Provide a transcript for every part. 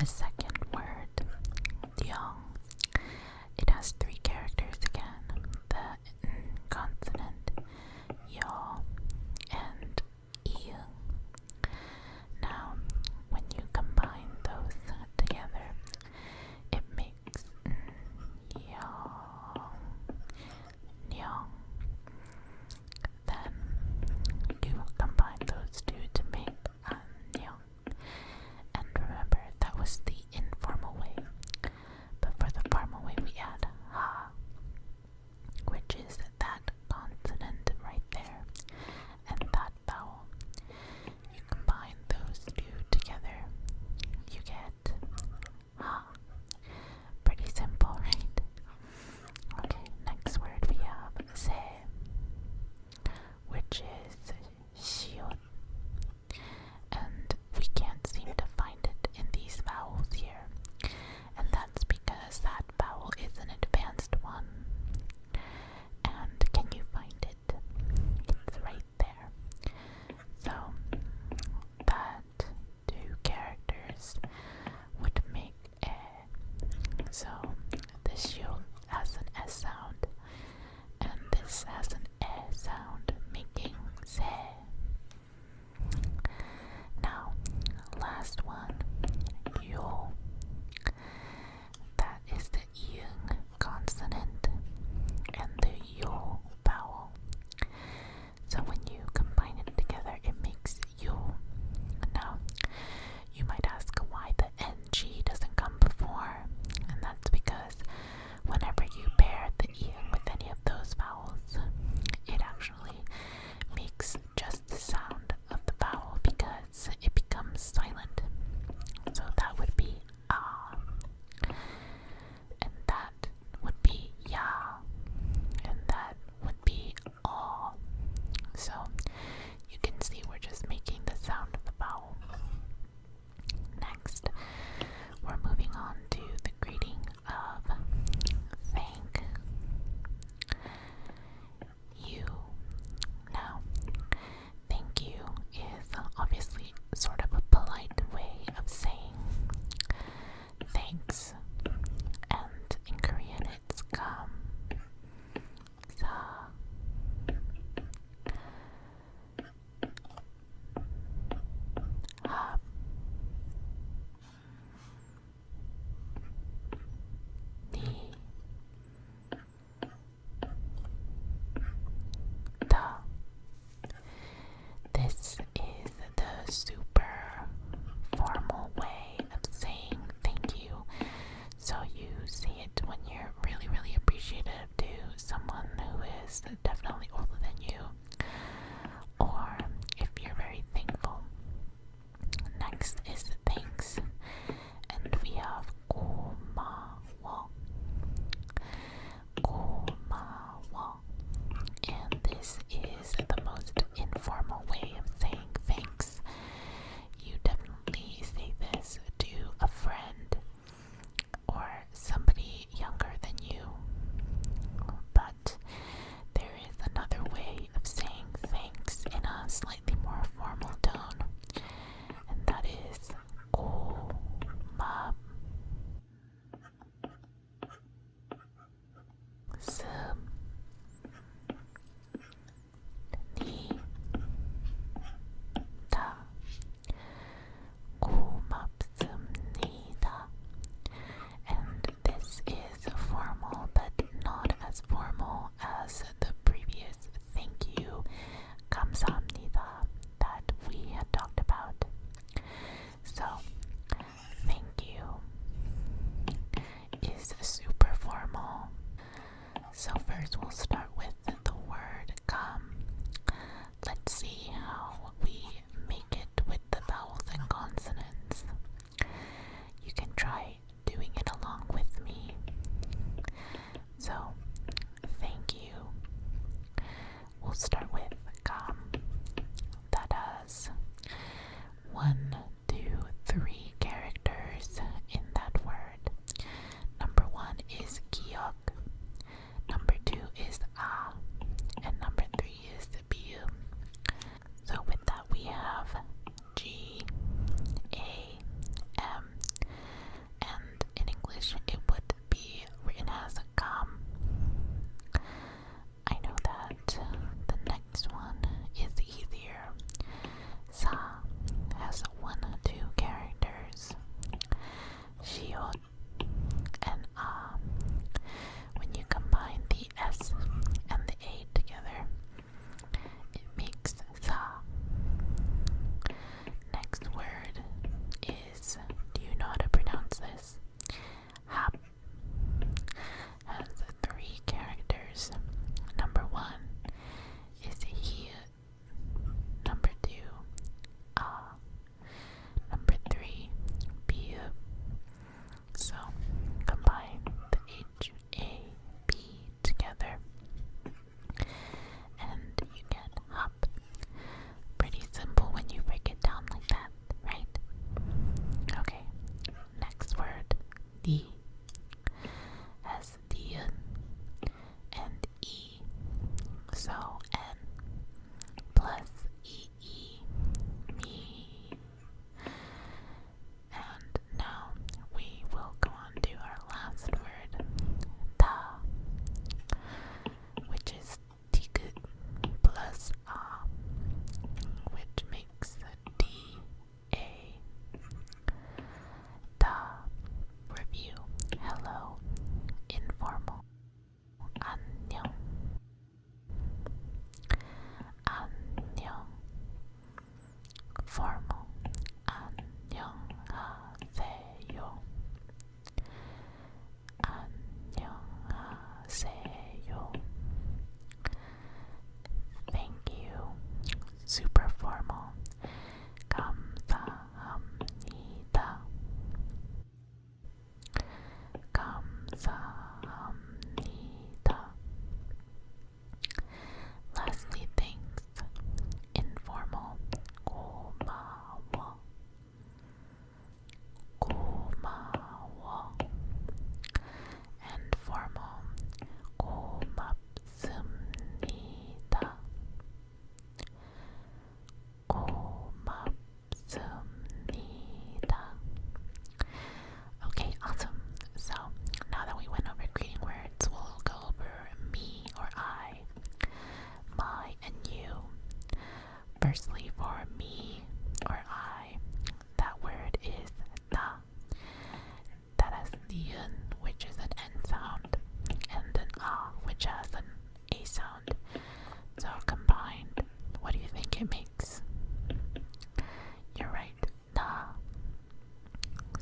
The second word, young, it has three characters again. The consonant, yaw, and e. Now, when you combine those together, it makes young, young. Then you combine those two to make young. And remember, that was the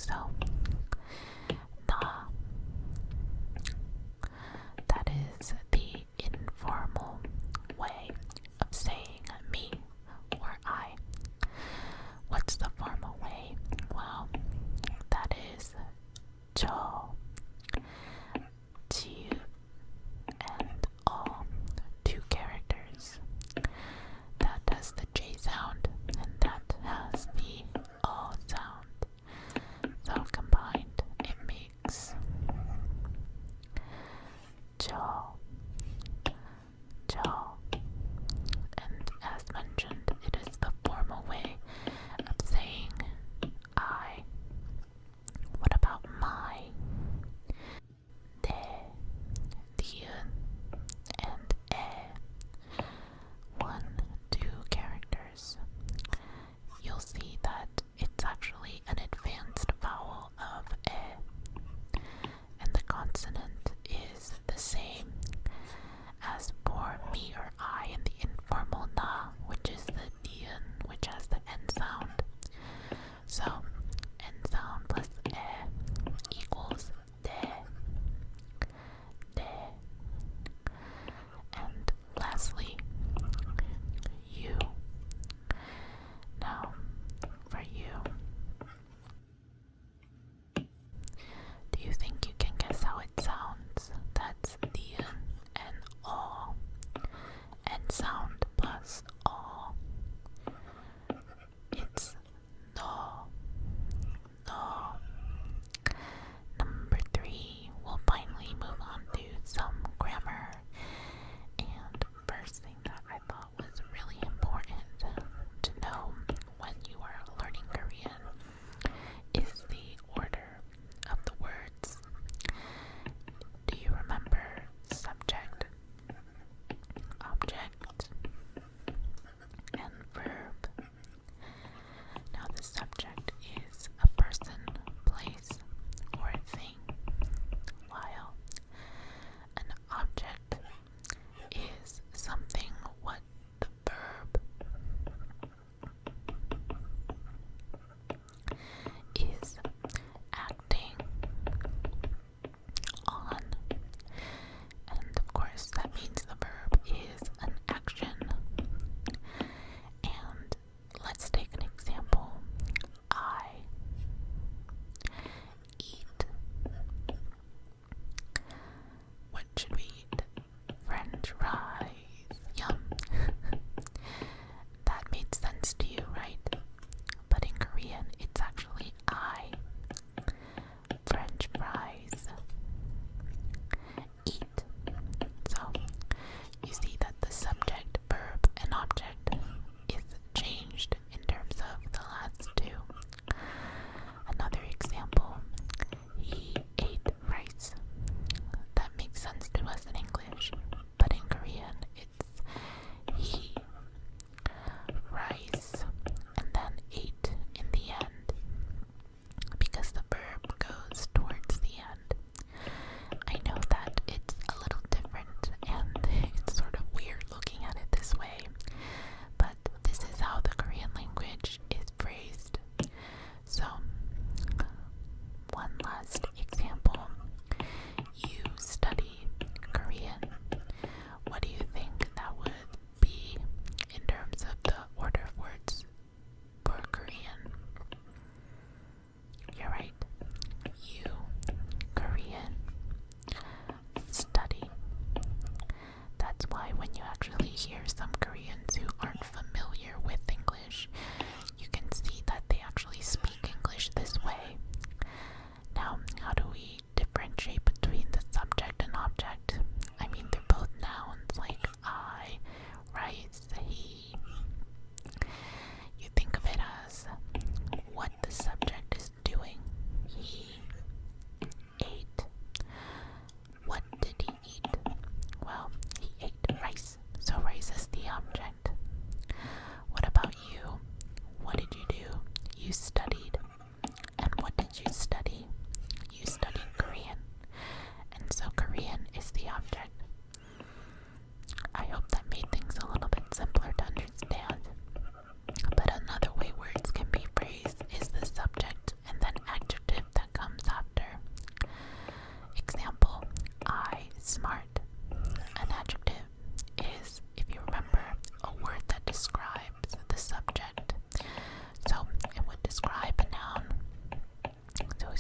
So, na. That is the informal way of saying me or I. What's the formal way? Well, that is 저, 지, and all, 2 characters. That has the J sound and that has the O sound. So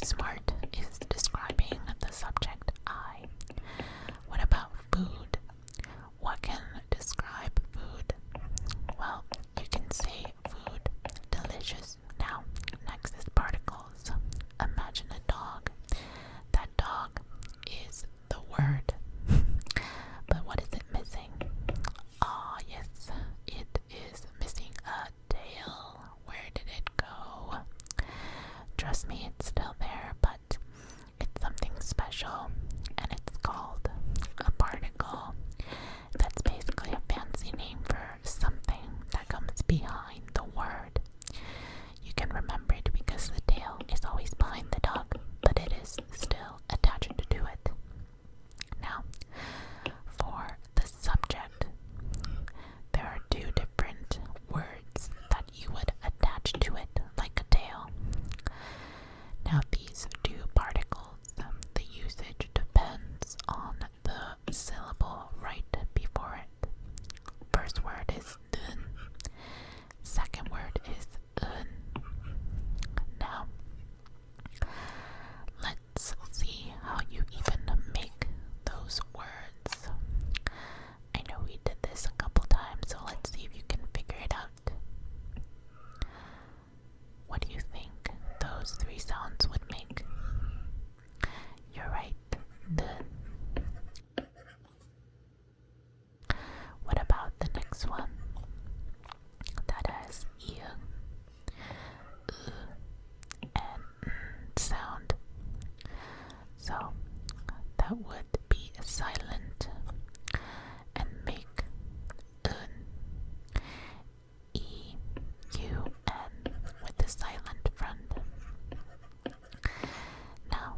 smart is describing the subject I. What about food? What can describe food? Well, you can say food, delicious. Now, next is particles. Imagine a dog. That dog is the word. But what is it missing? Ah, yes, it is missing a tail. Where did it go? Trust me, it's still there, but it's something special, and it's called a particle. That's basically a fancy name for something that comes behind the word. You can remember it because the tail is always behind the dog, but it is still attached to it. Now, for the subject, there are two different words that you would attach to it like a tail. Now, these two particles, the usage depends on the syllable right before it. First word is dun. Second word is un. Now, let's see how you even make those words. I know we did this a couple times, so let's see if you can figure it out. What do you think those three sounds would make? You're right, dun. What about the next one? That has e, and sound. So that would be silent and make un, e, u, n with the silent front. Now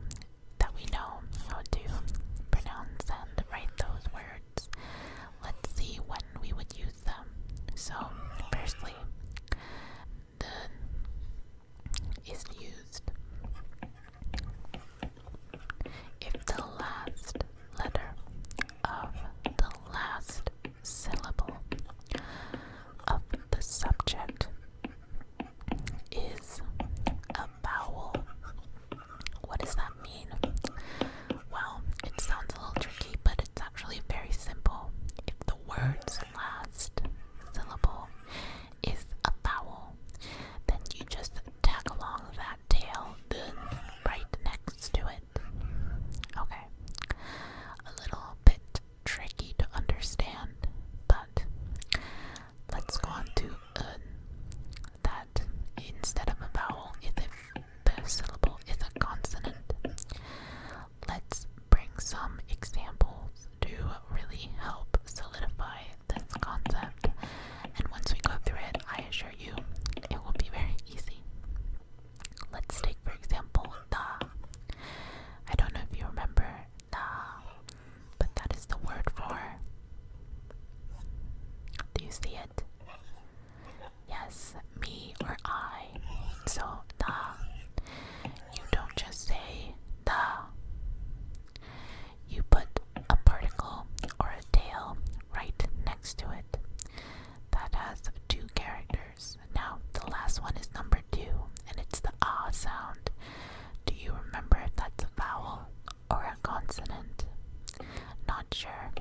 that we know how to pronounce and write those words, let's see when we would use them. So, firstly, the is used if the last letter of the last syllable of the subject is a vowel. What does that mean? Well, it sounds a little tricky, but it's actually very simple. If the word's last syllable is a vowel, then you just tag along that tail dun right next to it. Okay, a little bit tricky to understand, but let's go on to un. That instead of a vowel is if the syllable is a consonant. Let's bring some examples to really help solidify this concept, and once we go through it, I assure you it will be very easy. Let's take, for example, da. I don't know if you remember da, but that is the word for. Do you see it? Yes, me or I. So da. You don't just say da. You put a particle or a tail right next to it. That has two characters. Now, the last one is number 2, and it's the ah sound. Do you remember if that's a vowel or a consonant? Not sure.